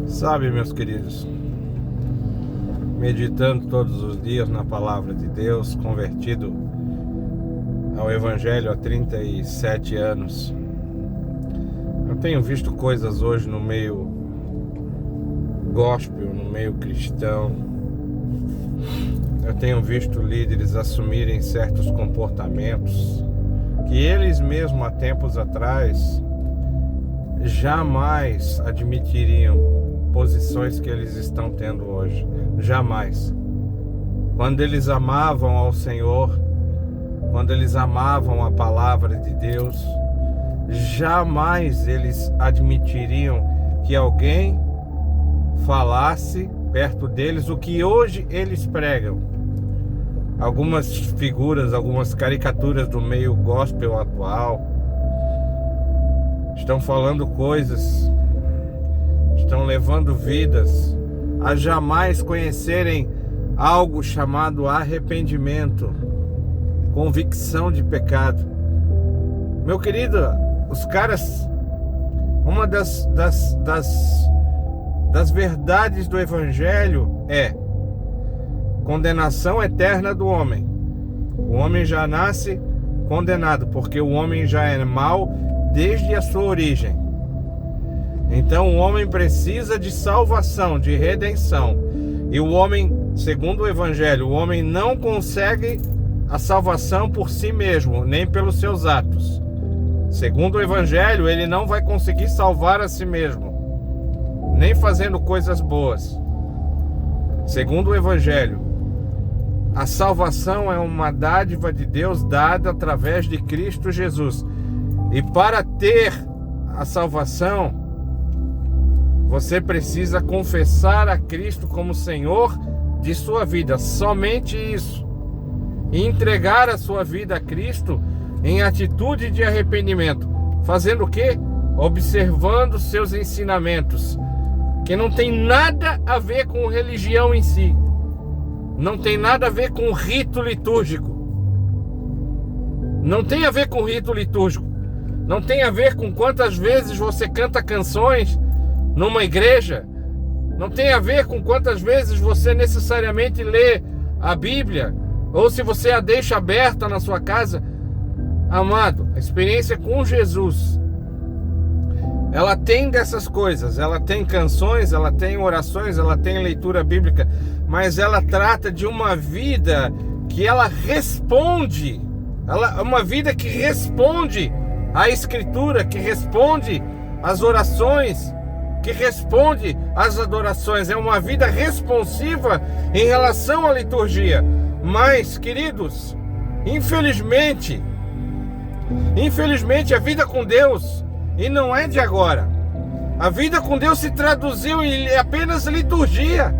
Sabe, meus queridos, meditando todos os dias na palavra de Deus, convertido ao Evangelho há 37 anos, eu tenho visto coisas hoje no meio gospel, no meio cristão. Eu tenho visto líderes assumirem certos comportamentos que eles mesmos há tempos atrás jamais admitiriam posições que eles estão tendo hoje. Jamais. Quando eles amavam ao Senhor, quando eles amavam a palavra de Deus, jamais eles admitiriam que alguém falasse perto deles o que hoje eles pregam. Algumas figuras, algumas caricaturas do meio gospel atual estão falando coisas, estão levando vidas a jamais conhecerem algo chamado arrependimento, convicção de pecado. Meu querido, os caras, uma das verdades do Evangelho é condenação eterna do homem. O homem já nasce condenado, porque o homem já é mau desde a sua origem. Então o homem precisa de salvação, de redenção. E o homem, segundo o Evangelho, o homem não consegue a salvação por si mesmo, nem pelos seus atos. Segundo o Evangelho, ele não vai conseguir salvar a si mesmo, nem fazendo coisas boas. Segundo o Evangelho, a salvação é uma dádiva de Deus dada através de Cristo Jesus. E para ter a salvação, você precisa confessar a Cristo como Senhor de sua vida. Somente isso. E entregar a sua vida a Cristo em atitude de arrependimento. Fazendo o quê? Observando seus ensinamentos, que não tem nada a ver com religião em si. Não tem nada a ver com rito litúrgico. Não tem a ver com rito litúrgico. Não tem a ver com quantas vezes você canta canções numa igreja. Não tem a ver com quantas vezes você necessariamente lê a Bíblia, ou se você a deixa aberta na sua casa. Amado, a experiência com Jesus, ela tem dessas coisas. Ela tem canções, ela tem orações, ela tem leitura bíblica, mas ela trata de uma vida que ela responde. Uma vida que responde à Escritura, que responde às orações, que responde às adorações. É uma vida responsiva em relação à liturgia. Mas, queridos, infelizmente a vida com Deus, e não é de agora, a vida com Deus se traduziu em apenas liturgia,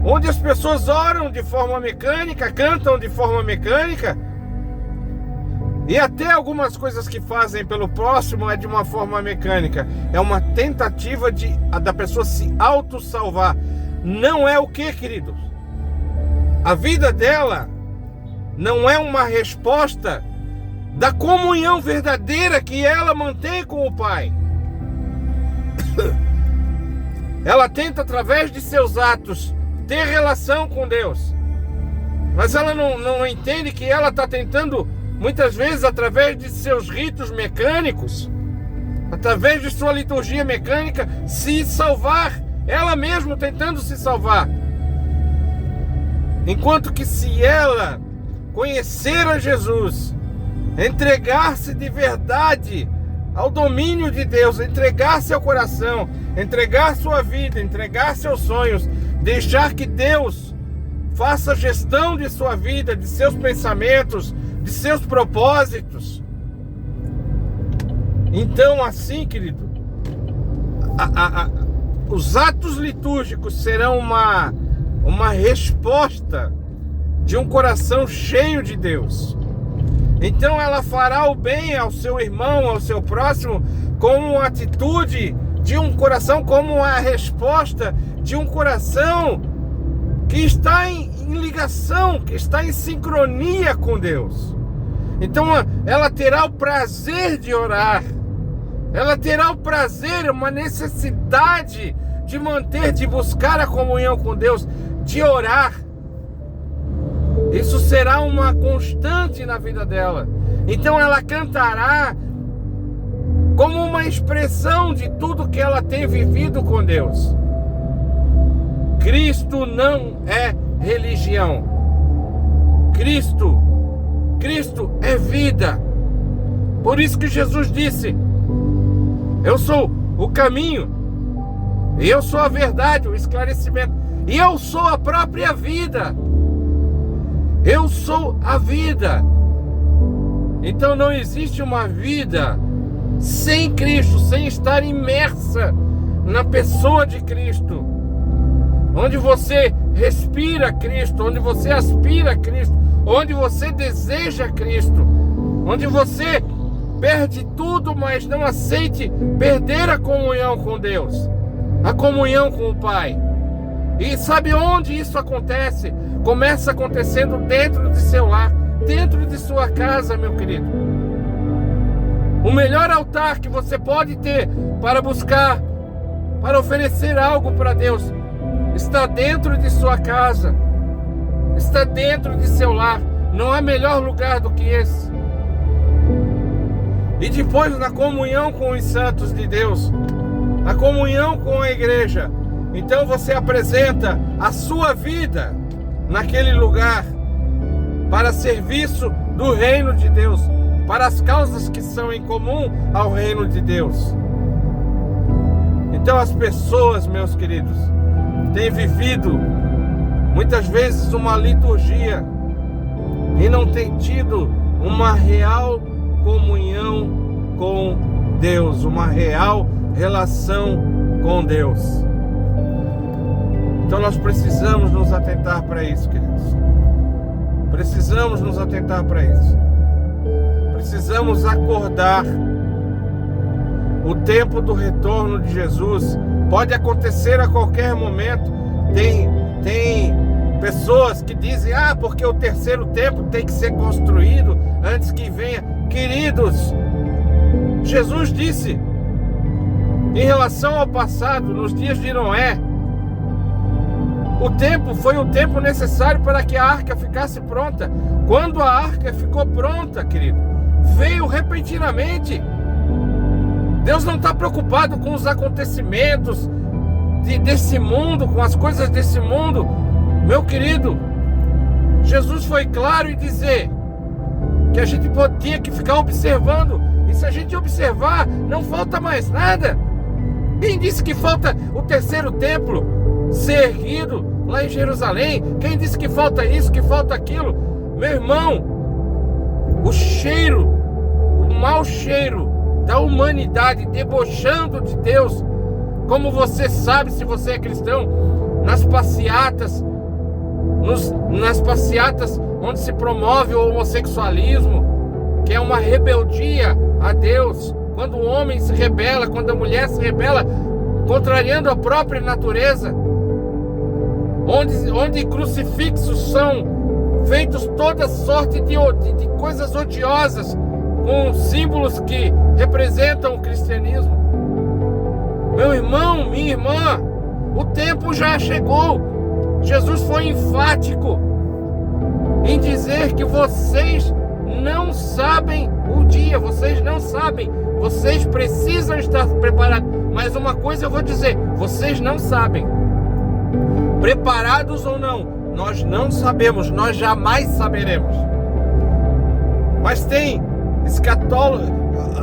onde as pessoas oram de forma mecânica, cantam de forma mecânica, e até algumas coisas que fazem pelo próximo é de uma forma mecânica. É uma tentativa da pessoa se auto-salvar. Não é o que, queridos? A vida dela não é uma resposta da comunhão verdadeira que ela mantém com o Pai. Ela tenta, através de seus atos, ter relação com Deus, mas ela não entende que ela está tentando, muitas vezes, através de seus ritos mecânicos, através de sua liturgia mecânica, se salvar, ela mesma tentando se salvar. Enquanto que, se ela conhecer a Jesus, entregar-se de verdade ao domínio de Deus, entregar seu coração, entregar sua vida, entregar seus sonhos, deixar que Deus faça gestão de sua vida, de seus pensamentos, de seus propósitos, então, assim, querido, os atos litúrgicos serão uma resposta de um coração cheio de Deus. Então ela fará o bem ao seu irmão, ao seu próximo, como uma atitude de um coração, como a resposta de um coração que está em ligação, que está em sincronia com Deus. Então ela terá o prazer de orar, ela terá o prazer, uma necessidade de manter, de buscar a comunhão com Deus, de orar. Isso será uma constante na vida dela. Então ela cantará como uma expressão de tudo que ela tem vivido com Deus. Cristo não é religião. Cristo é vida. Por isso que Jesus disse: eu sou o caminho, e eu sou a verdade, o esclarecimento, e eu sou a própria vida. Eu sou a vida. Então não existe uma vida sem Cristo, sem estar imersa na pessoa de Cristo, onde você respira Cristo, onde você aspira Cristo, onde você deseja Cristo, onde você perde tudo, mas não aceite perder a comunhão com Deus, a comunhão com o Pai. E sabe onde isso acontece? Começa acontecendo dentro de seu lar, dentro de sua casa, meu querido. O melhor altar que você pode ter para buscar, para oferecer algo para Deus, está dentro de sua casa, está dentro de seu lar. Não há melhor lugar do que esse. E depois, na comunhão com os santos de Deus, na comunhão com a igreja, então você apresenta a sua vida naquele lugar para serviço do reino de Deus, para as causas que são em comum ao reino de Deus. Então as pessoas, meus queridos, têm vivido muitas vezes uma liturgia e não têm tido uma real comunhão com Deus, uma real relação com Deus. Então nós precisamos nos atentar para isso, queridos. Precisamos nos atentar para isso. Precisamos acordar. O tempo do retorno de Jesus pode acontecer a qualquer momento. Tem pessoas que dizem: porque o terceiro templo tem que ser construído antes que venha. Queridos, Jesus disse em relação ao passado, nos dias de Noé, o tempo foi o tempo necessário para que a arca ficasse pronta. Quando a arca ficou pronta, querido, veio repentinamente. Deus não está preocupado com os acontecimentos desse mundo, com as coisas desse mundo. Meu querido, Jesus foi claro em dizer que a gente tinha que ficar observando. E se a gente observar, não falta mais nada. Quem disse que falta o terceiro templo ser erguido lá em Jerusalém? Quem disse que falta isso, que falta aquilo? Meu irmão, o cheiro, o mau cheiro da humanidade debochando de Deus, como você sabe, se você é cristão, nas passeatas onde se promove o homossexualismo, que é uma rebeldia a Deus, quando o homem se rebela, quando a mulher se rebela, contrariando a própria natureza, onde crucifixos são feitos toda sorte de coisas odiosas, com símbolos que representam o cristianismo. Meu irmão, minha irmã, o tempo já chegou. Jesus foi enfático em dizer que vocês não sabem o dia, vocês não sabem, vocês precisam estar preparados. Mas uma coisa eu vou dizer: vocês não sabem. Preparados ou não, nós não sabemos, nós jamais saberemos. Mas tem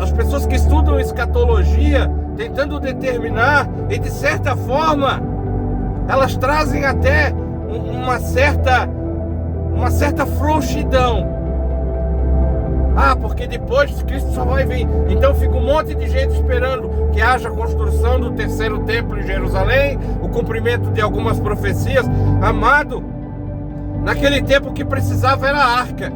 as pessoas que estudam escatologia tentando determinar, e de certa forma elas trazem até uma certa frouxidão. Porque depois Cristo só vai vir. Então fica um monte de gente esperando que haja a construção do terceiro templo em Jerusalém, o cumprimento de algumas profecias. Amado, naquele tempo o que precisava era a arca.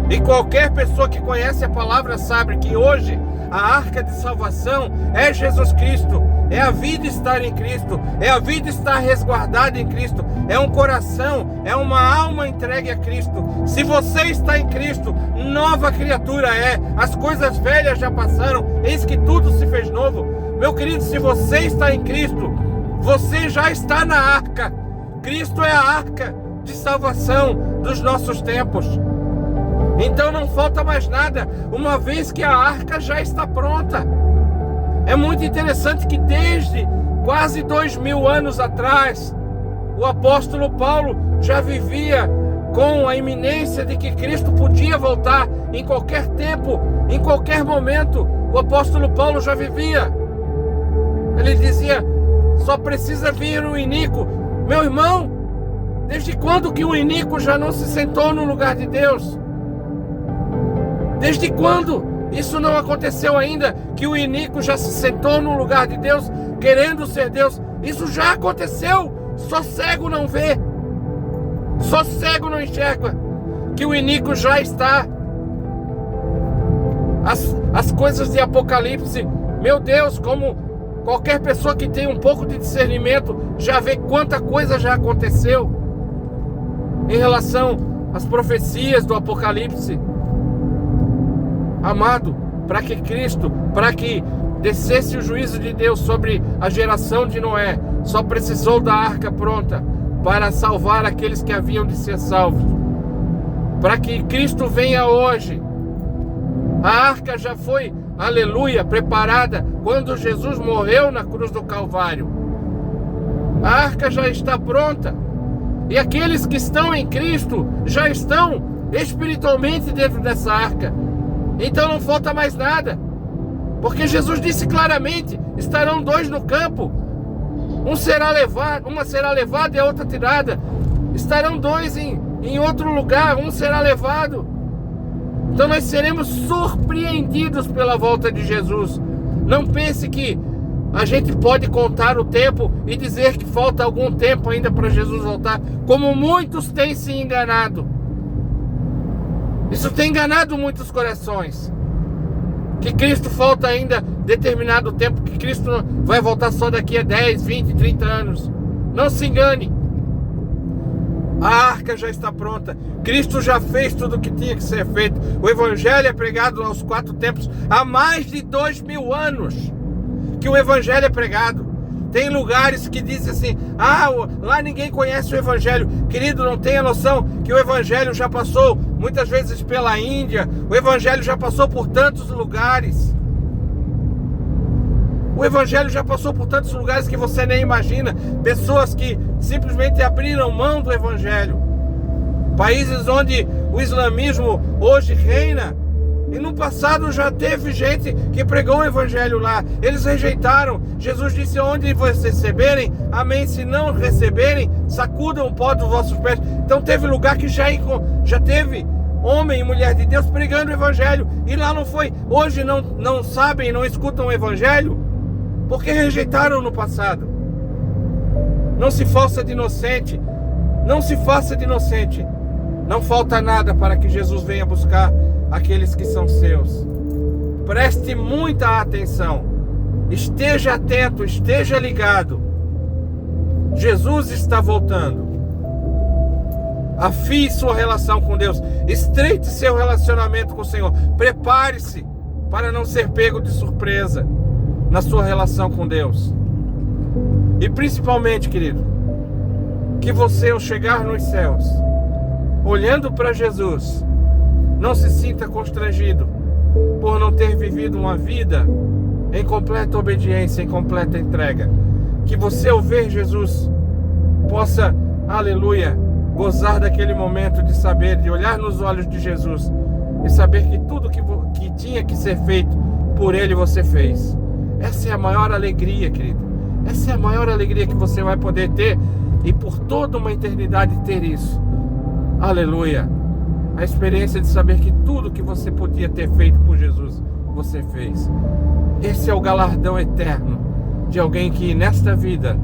E qualquer pessoa que conhece a palavra sabe que hoje a arca de salvação é Jesus Cristo, é a vida estar em Cristo, é a vida estar resguardada em Cristo, é um coração, é uma alma entregue a Cristo. Se você está em Cristo, nova criatura é. As coisas velhas já passaram, eis que tudo se fez novo. Meu querido, se você está em Cristo, você já está na arca. Cristo é a arca de salvação dos nossos tempos. Então não falta mais nada, uma vez que a arca já está pronta. É muito interessante que desde quase 2000 anos atrás, o apóstolo Paulo já vivia com a iminência de que Cristo podia voltar em qualquer tempo, em qualquer momento. O apóstolo Paulo já vivia. Ele dizia, só precisa vir o iníquo. Meu irmão, desde quando que o iníquo já não se sentou no lugar de Deus? Desde quando isso não aconteceu ainda, que o iníquo já se sentou no lugar de Deus, querendo ser Deus? Isso já aconteceu, só cego não vê, só cego não enxerga, que o iníquo já está. As coisas de Apocalipse, meu Deus, como qualquer pessoa que tem um pouco de discernimento já vê quanta coisa já aconteceu em relação às profecias do Apocalipse. Amado, para que Cristo, para que descesse o juízo de Deus sobre a geração de Noé, só precisou da arca pronta para salvar aqueles que haviam de ser salvos. Para que Cristo venha hoje, a arca já foi, aleluia, preparada quando Jesus morreu na cruz do Calvário. A arca já está pronta. E aqueles que estão em Cristo já estão espiritualmente dentro dessa arca. Então não falta mais nada, porque Jesus disse claramente, estarão dois no campo, uma será levada e a outra tirada, estarão dois em outro lugar, um será levado. Então nós seremos surpreendidos pela volta de Jesus. Não pense que a gente pode contar o tempo e dizer que falta algum tempo ainda para Jesus voltar, como muitos têm se enganado. Isso tem enganado muitos corações, que Cristo falta ainda determinado tempo, que Cristo vai voltar só daqui a 10, 20, 30 anos. Não se engane. A arca já está pronta. Cristo já fez tudo o que tinha que ser feito. O Evangelho é pregado aos 4 tempos. Há mais de 2000 anos que o Evangelho é pregado. Tem lugares que dizem assim, lá ninguém conhece o Evangelho. Querido, não tenha noção que o Evangelho já passou muitas vezes pela Índia. O Evangelho já passou por tantos lugares. O Evangelho já passou por tantos lugares que você nem imagina. Pessoas que simplesmente abriram mão do Evangelho. Países onde o islamismo hoje reina. E no passado já teve gente que pregou o Evangelho lá. Eles rejeitaram. Jesus disse, onde vocês receberem, amém. Se não receberem, sacudam o pó dos vossos pés. Então teve lugar que já teve homem e mulher de Deus pregando o Evangelho. E lá não foi. Hoje não sabem, não escutam o Evangelho, porque rejeitaram no passado. Não se faça de inocente. Não se faça de inocente. Não falta nada para que Jesus venha buscar aqueles que são seus. Preste muita atenção, esteja atento, esteja ligado. Jesus está voltando. Afie sua relação com Deus, estreite seu relacionamento com o Senhor. Prepare-se para não ser pego de surpresa na sua relação com Deus. E principalmente, querido, que você, ao chegar nos céus, olhando para Jesus, não se sinta constrangido por não ter vivido uma vida em completa obediência, em completa entrega. Que você, ao ver Jesus, possa, aleluia, gozar daquele momento de saber, de olhar nos olhos de Jesus e saber que tudo que tinha que ser feito por Ele, você fez. Essa é a maior alegria, querido. Essa é a maior alegria que você vai poder ter, e por toda uma eternidade ter isso. Aleluia. A experiência de saber que tudo que você podia ter feito por Jesus, você fez. Esse é o galardão eterno de alguém que nesta vida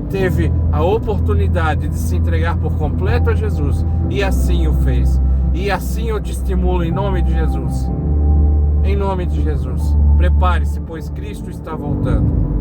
teve a oportunidade de se entregar por completo a Jesus e assim o fez. E assim eu te estimulo em nome de Jesus. Em nome de Jesus. Prepare-se, pois Cristo está voltando.